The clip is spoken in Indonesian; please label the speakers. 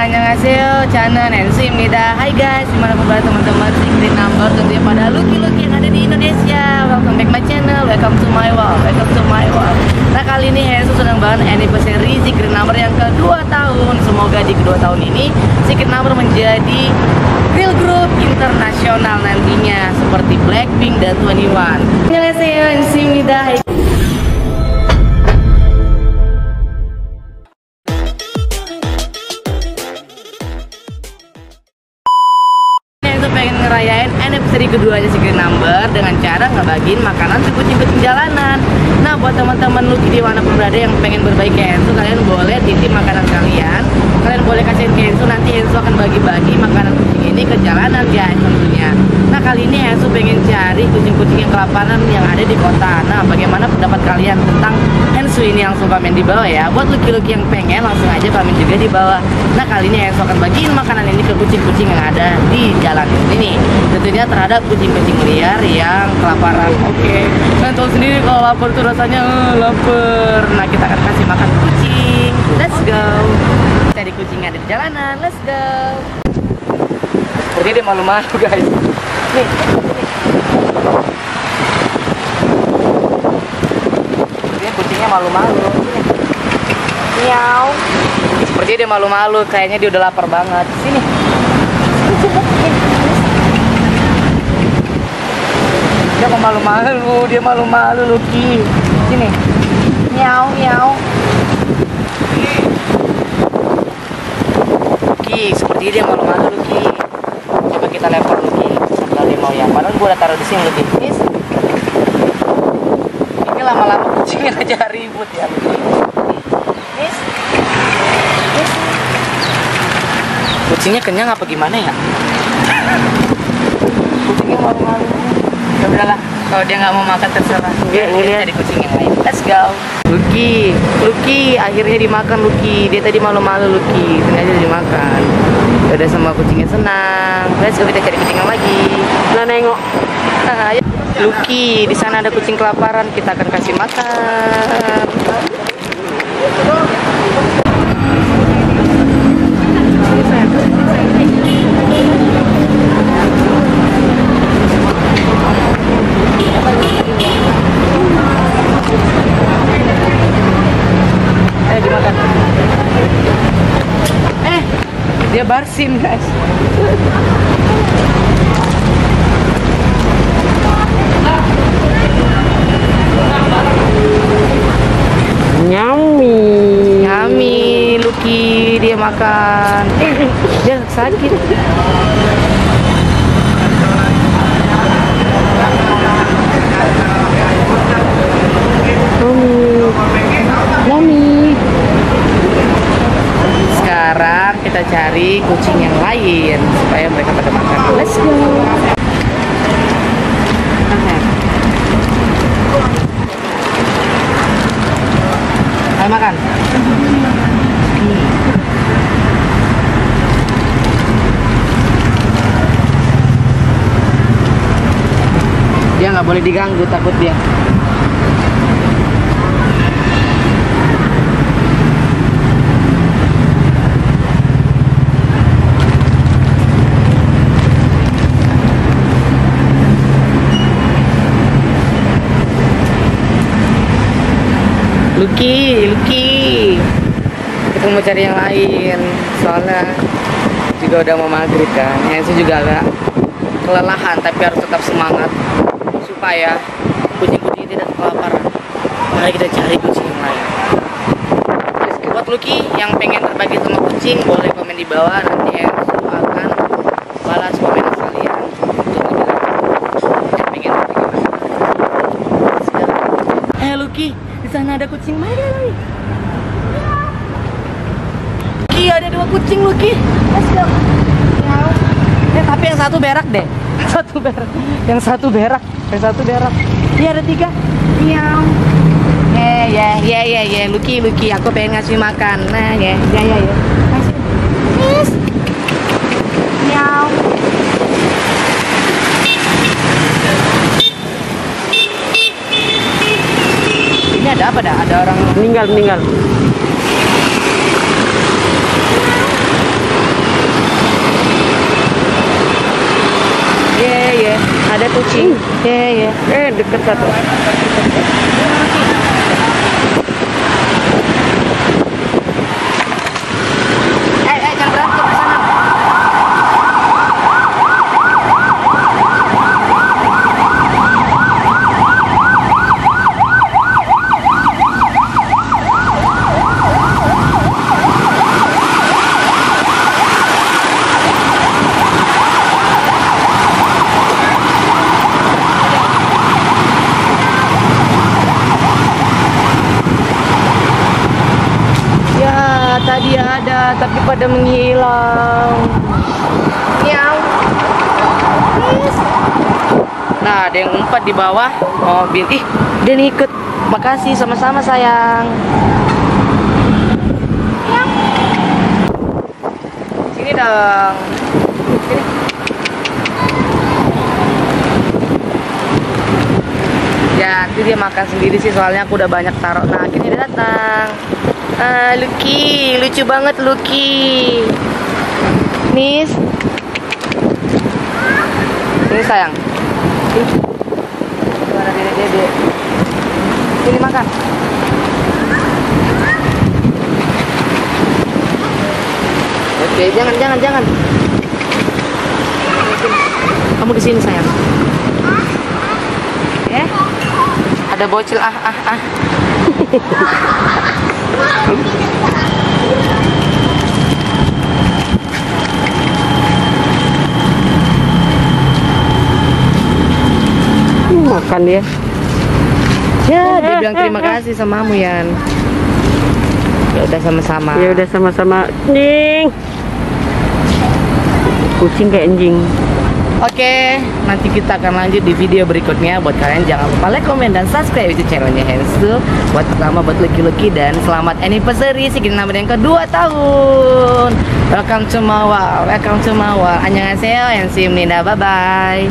Speaker 1: 안녕하세요. 저는 NC입니다. Hai guys, dimanapun berada teman-teman Secret Number, tentunya pada Lucky-Lucky yang ada di Indonesia. Welcome back my channel, welcome to my world, welcome to my world. Nah kali ini Hensu sedang banget anniversary Secret Number yang kedua tahun. Semoga di kedua tahun ini Secret Number menjadi real group internasional nantinya seperti Blackpink dan 21. Annyeonghaseyo, NC입니다. Pengen ngerayain anniversary keduanya Secret Number dengan cara ngebagiin makanan ke kucing-kucing jalanan. Nah buat teman-teman Lucky dimanapun berada yang pengen berbagi ke Hensu, kalian boleh titip makanan kalian. Kalian boleh kasihin ke Hensu, nanti Hensu akan bagi-bagi makanan kucing ini ke jalanan guys tentunya. Nah kali ini Hensu pengen cari kucing-kucing yang kelaparan yang ada di kota. Nah bagaimana pendapat kalian tentang Hensu ini? Langsung komen di bawah ya. Buat Lucky-Lucky yang pengen langsung aja komen juga di bawah. Nah kali ini Hensu akan bagiin makanan ini ke kucing-kucing yang ada di jalan ini, tentunya terhadap kucing-kucing liar yang kelaparan. Oke, kalian tahu sendiri kalau lapar tuh rasanya lapar. Nah kita akan kasih makan kucing. Let's go. Cari kucing ada di jalanan. Let's go. Seperti dia malu-malu guys. Nih. Dia kucingnya malu-malu. Miau. Seperti dia malu-malu. Kayaknya dia udah lapar banget. Sini. Dia malu-malu, dia malu-malu Lucky. Sini. Miau, miau. Lucky, seperti dia malu-malu Lucky. Coba kita lempar Lucky sambil dia mau ya. Padahal gua udah taruh di sini Lucky. Ini lama-lama kucingnya aja ribut ya Lucky. Kucingnya kenyang apa gimana ya? Kucingnya malu-malu. Ya udahlah, kalau dia nggak mau makan terserah. Dia cari kucing yang lain. Let's go. Lucky, akhirnya dimakan Lucky. Dia tadi malu-malu Lucky, ternyata dimakan. Udah semua kucingnya senang. Let's go, kita cari kucing yang lagi. Nah nengok. Nah, ayo. Lucky, di sana ada kucing kelaparan. Kita akan kasih makan. Dimakan. Dia barsin guys. Yummy Lucky, dia makan. Dia sakit. Yummy. Sekarang kita cari kucing yang lain supaya mereka pada makan. Let's go. Ayo makan. Dia nggak boleh diganggu, takut dia. Lucky, kita mau cari yang lain, soalnya juga udah mau maghrib kan. Hensu juga agak kelelahan, tapi harus tetap semangat supaya kucing-kucing tidak kelaparan. Mari kita cari kucing yang lain. Buat Lucky yang pengen berbagi sama kucing, boleh komen di bawah. Nanti Hensu akan balas komen kalian untuk lebih lanjut. Lucky, di sana ada kucing mana lagi? Lucky, ada 2 kucing Lucky. Let's go. Tapi yang satu berak deh. Yang satu berak. Iya ada 3. Miau. Ya. Lucky, aku pengen ngasih makan. Nah, ya. Kasih. Yes. Miau. Ini ada apa dah? Ada orang meninggal.
Speaker 2: Ada kucing.
Speaker 1: Iya.
Speaker 2: Deket satu.
Speaker 1: Jangan berantem di sana. Tadi ada, tapi pada menghilang. Miau. Nah, ada yang umpat di bawah mobil. Ih, dia ikut. Makasih, sama-sama sayang. Sini dong. Sini. Ya, itu dia makan sendiri sih, soalnya aku udah banyak taruh. Nah, akhirnya dia datang. Lucky, lucu banget Lucky. Nis. Ini sayang. Mana dede. Sini makan. Oke, jangan. Kamu di sini sayang. Ada bocil
Speaker 2: Makan dia.
Speaker 1: Ya, dia bilang terima kasih samamu Yan. Ya udah sama-sama.
Speaker 2: Ya udah sama-sama. Anjing. Kucing kayak anjing.
Speaker 1: Oke, nanti kita akan lanjut di video berikutnya. Buat kalian jangan lupa like, komen, dan subscribe YouTube channelnya Hensu. Buat pertama buat Lucky dan selamat anniversary Sigin Number yang kedua tahun. Welcome to Mawar. Annyeonghaseyo, Hensu Melinda. Bye bye.